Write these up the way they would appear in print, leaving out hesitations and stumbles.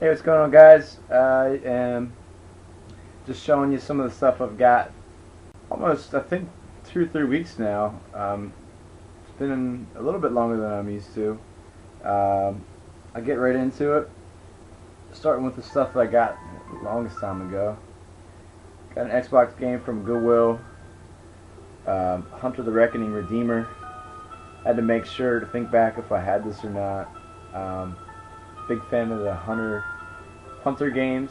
Hey, what's going on, guys? I am just showing you some of the stuff I've got. Almost, I think, 2 or 3 weeks now. It's been a little bit longer than I'm used to. I'll get right into it. Starting with the stuff that I got the longest time ago. Got an Xbox game from Goodwill, Hunter the Reckoning Redeemer. Had to make sure to think back if I had this or not. Big fan of the Hunter games.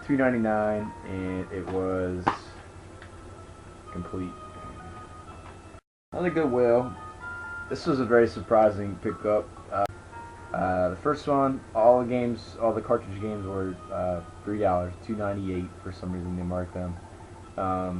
$2.99, and it was complete. Another Goodwill. This was a very surprising pickup. The first one, all the cartridge games were $3, $2.98 for some reason they marked them. I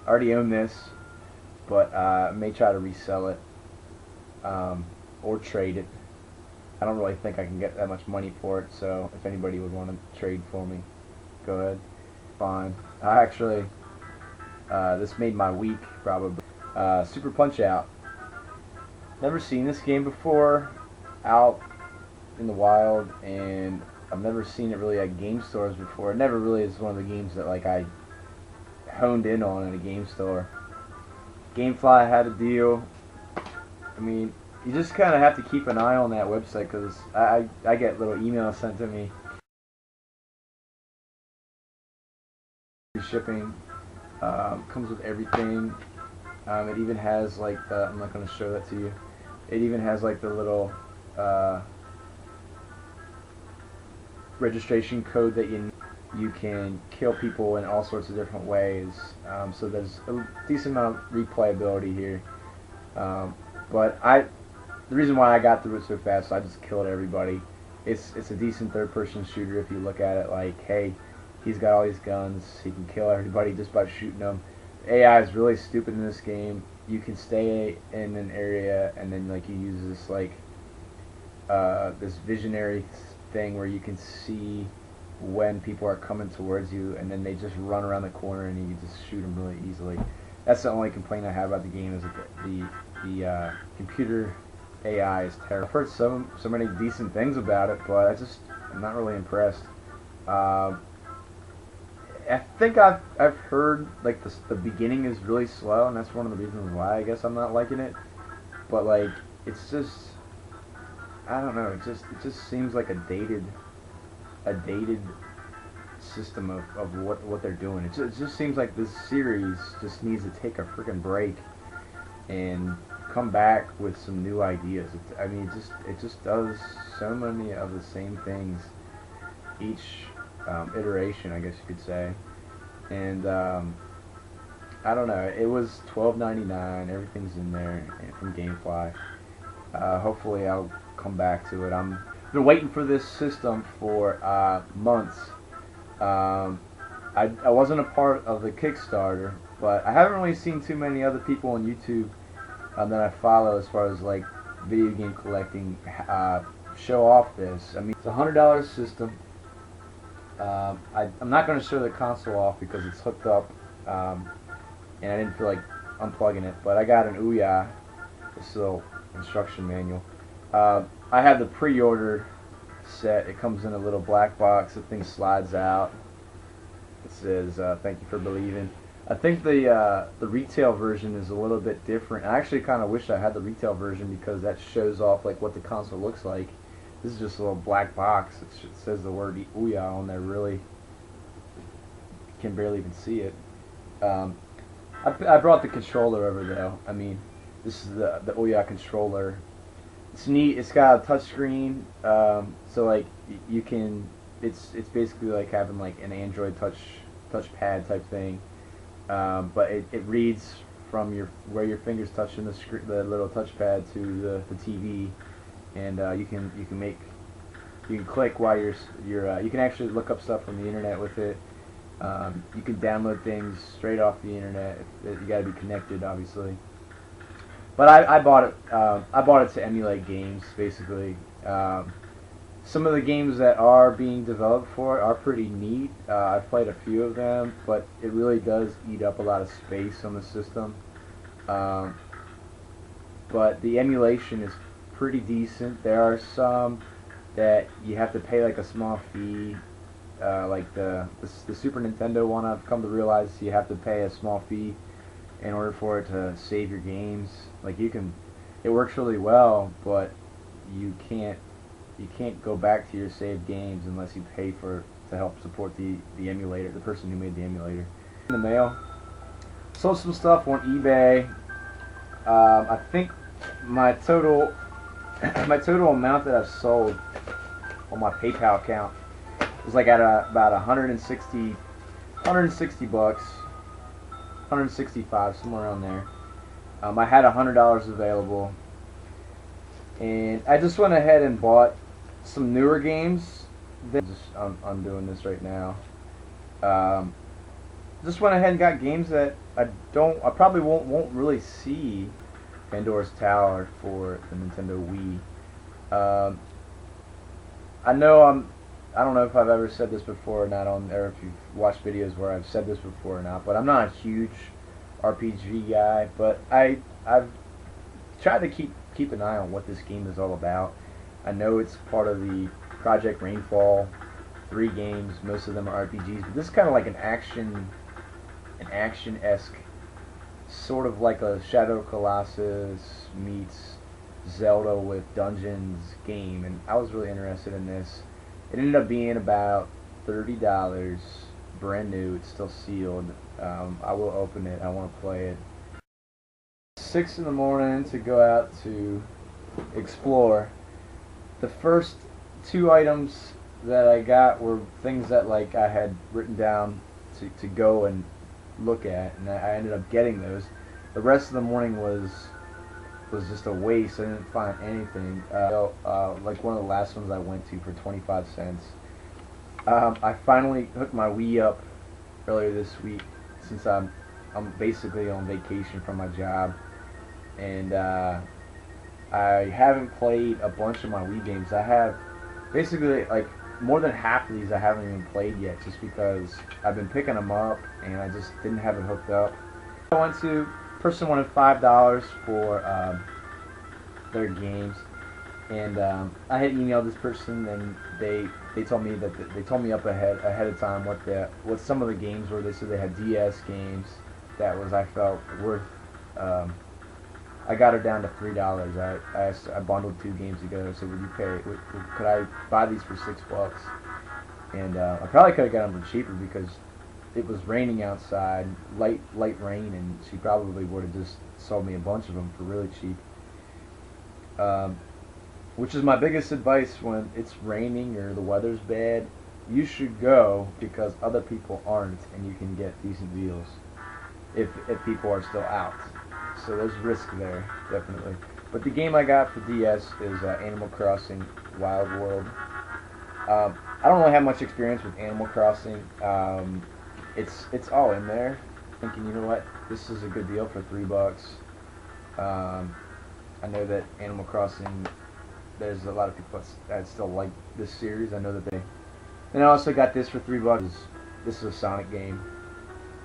already own this, but I may try to resell it or trade it. I don't really think I can get that much money for it, so if anybody would want to trade for me, go ahead. Fine. I actually, this made my week, probably. Super Punch-Out. Never seen this game before out in the wild, and I've never seen it really at game stores before. It never really is one of the games that I honed in on in a game store. Gamefly had a deal. I mean, you just kind of have to keep an eye on that website because I get little emails sent to me. Shipping comes with everything. It even has I'm not going to show that to you. It even has the little registration code that you can kill people in all sorts of different ways. So there's a decent amount of replayability here. But the reason why I got through it so fast, I just killed everybody. It's a decent third-person shooter if you look at it like, hey, he's got all these guns, he can kill everybody just by shooting them. AI is really stupid in this game. You can stay in an area and then you use this this visionary thing where you can see when people are coming towards you, and then they just run around the corner and you can just shoot them really easily. That's the only complaint I have about the game, is that the computer AI is terrible. I've heard so many decent things about it, but I'm not really impressed. I think I've heard the beginning is really slow, and that's one of the reasons why I guess I'm not liking it. But it's just, I don't know. It just seems like a dated system of what they're doing. It just seems like this series just needs to take a freaking break and come back with some new ideas. I mean, it just does so many of the same things each iteration, I guess you could say. And I don't know. It was $12.99. Everything's in there from GameFly. Hopefully, I'll come back to it. I've been waiting for this system for months. I wasn't a part of the Kickstarter, but I haven't really seen too many other people on YouTube that I follow as far as video game collecting show off this. I mean, it's a $100 system. I'm not going to show the console off because it's hooked up, and I didn't feel like unplugging it. But I got an Ouya, this little instruction manual. I have the pre-ordered set. It comes in a little black box. The thing slides out. It says, "Thank you for believing." I think the retail version is a little bit different. I actually kind of wish I had the retail version because that shows off what the console looks like. This is just a little black box. It says the word Ouya on there. Really, you can barely even see it. I brought the controller over though. I mean, this is the Ouya controller. It's neat. It's got a touchscreen, so you can. It's basically like having an Android touchpad type thing, but it reads from where your fingers touching the little touchpad to the TV, and you can click while you can actually look up stuff from the internet with it. You can download things straight off the internet. You got to be connected, obviously. But I bought it. I bought it to emulate games, basically. Some of the games that are being developed for it are pretty neat. I've played a few of them, but it really does eat up a lot of space on the system. But the emulation is pretty decent. There are some that you have to pay like a small fee. Like the Super Nintendo one, I've come to realize you have to pay a small fee in order for it to save your games. Like you can, it works really well, but you can't go back to your saved games unless you pay for to help support the emulator, the person who made the emulator. In the mail, sold some stuff on eBay. I think my total amount that I've sold on my PayPal account was like at about 160 bucks, 165, somewhere around there. I had $100 available, and I just went ahead and bought some newer games. I'm doing this right now. Just went ahead and got games that I probably won't really see. Pandora's Tower for the Nintendo Wii. I don't know if I've ever said this before or not, or if you've watched videos where I've said this before or not, but I'm not a huge RPG guy, but I've tried to keep an eye on what this game is all about. I know it's part of the Project Rainfall 3 games. Most of them are RPGs, but this is kind of like an action-esque, sort of like a Shadow of Colossus meets Zelda with dungeons game, and I was really interested in this. It ended up being about $30, brand new. It's still sealed. I will open it. I want to play it. 6 in the morning to go out to explore. The first 2 items that I got were things that like I had written down to go and look at, and I ended up getting those. The rest of the morning was just a waste. I didn't find anything. Like one of the last ones I went to for 25 cents. I finally hooked my Wii up earlier this week, since I'm basically on vacation from my job, and I haven't played a bunch of my Wii games. I have basically like more than half of these I haven't even played yet, just because I've been picking them up and I just didn't have it hooked up. I went to, person wanted $5 for their games, and I had emailed this person, and they told me that they told me up ahead of time what some of the games were. They said they had DS games that was, I felt, worth. I got her down to $3. I bundled 2 games together. So would you pay? Could I buy these for $6? And I probably could have got them for cheaper because it was raining outside, light rain, and she probably would have just sold me a bunch of them for really cheap. Which is my biggest advice when it's raining or the weather's bad. You should go because other people aren't, and you can get decent deals if people are still out. So there's risk there, definitely. But the game I got for DS is Animal Crossing Wild World. I don't really have much experience with Animal Crossing. It's all in there. Thinking, you know what, this is a good deal for $3. I know that Animal Crossing, there's a lot of people that still like this series. I know that they. And I also got this for $3. This is a Sonic game.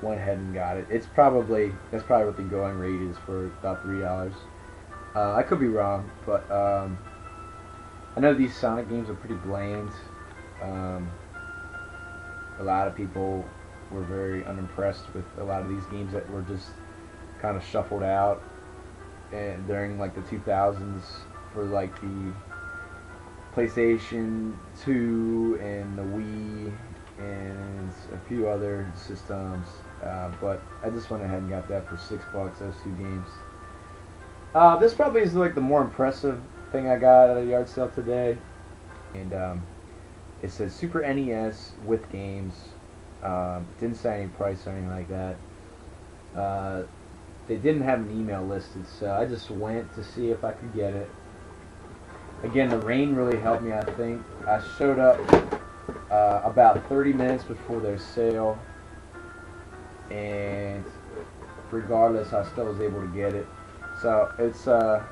Went ahead and got it. That's probably what the going rate is for about $3. I could be wrong, but I know these Sonic games are pretty bland. A lot of people were very unimpressed with a lot of these games that were just kind of shuffled out and during like the 2000s for like the PlayStation 2 and the Wii and a few other systems, but I just went ahead and got that for $6, those 2 games. This probably is like the more impressive thing I got at a yard sale today, and it says Super NES with games. Didn't say any price or anything like that. They didn't have an email listed, so I just went to see if I could get it. Again, the rain really helped me, I think. I showed up about 30 minutes before their sale, and regardless, I still was able to get it. So it's I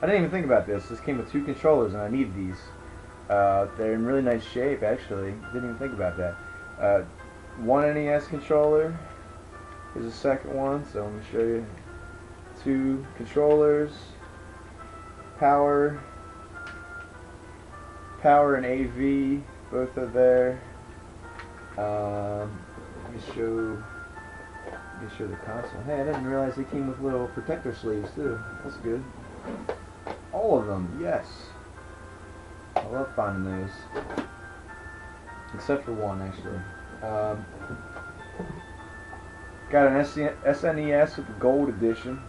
didn't even think about this. This came with 2 controllers, and I need these. They're in really nice shape, actually. Didn't even think about that. One NES controller. Here's the second one. So let me show you. 2 controllers. Power power and AV, both are there. Let me show the console. Hey, I didn't realize they came with little protector sleeves too. That's good. All of them, yes. I love finding those. Except for one, actually. Got an SNES with the gold edition,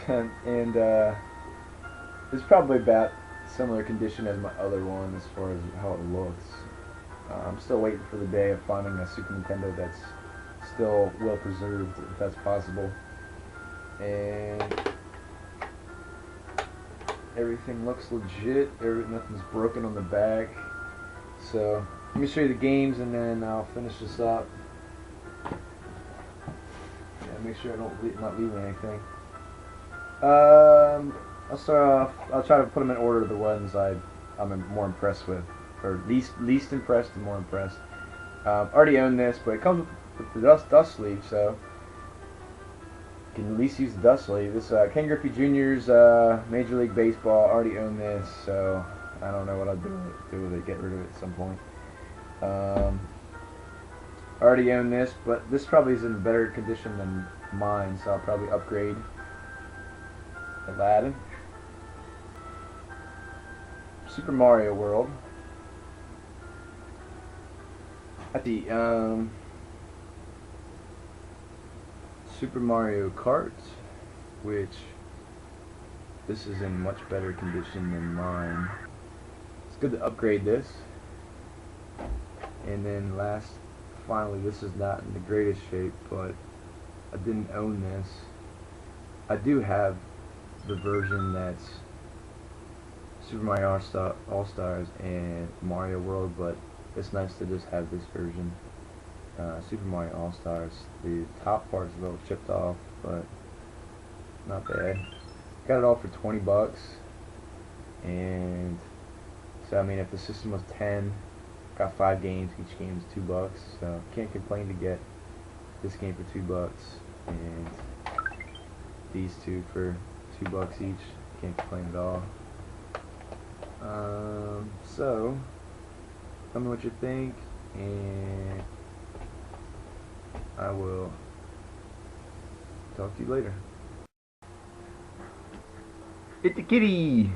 and it's probably about similar condition as my other one as far as how it looks. I'm still waiting for the day of finding a Super Nintendo that's still well preserved, if that's possible. And everything looks legit. Nothing's broken on the back. So let me show you the games, and then I'll finish this up. Make sure I don't not leaving anything. I'll start off. I'll try to put them in order of the ones I'm more impressed with, or least impressed and more impressed. Already own this, but it comes with the dust sleeve, so you can at least use the dust sleeve. This Ken Griffey Jr.'s Major League Baseball. Already own this, so I don't know what I'll do with it. Get rid of it at some point. Already own this, but this probably is in better condition than mine, so I'll probably upgrade. Aladdin, Super Mario World. At the Super Mario Kart, which this is in much better condition than mine. It's good to upgrade this. And then finally, this is not in the greatest shape, but I didn't own this. I do have the version that's Super Mario All-Stars and Mario World, but it's nice to just have this version. Super Mario All-Stars, the top part's a little chipped off, but not bad. Got it all for 20 bucks, and so I mean, if the system was 10, got 5 games, each game is 2 bucks, so can't complain to get this game for 2 bucks, and these two for 2 bucks each. Can't complain at all. So tell me what you think, and I will talk to you later. Hit the kitty!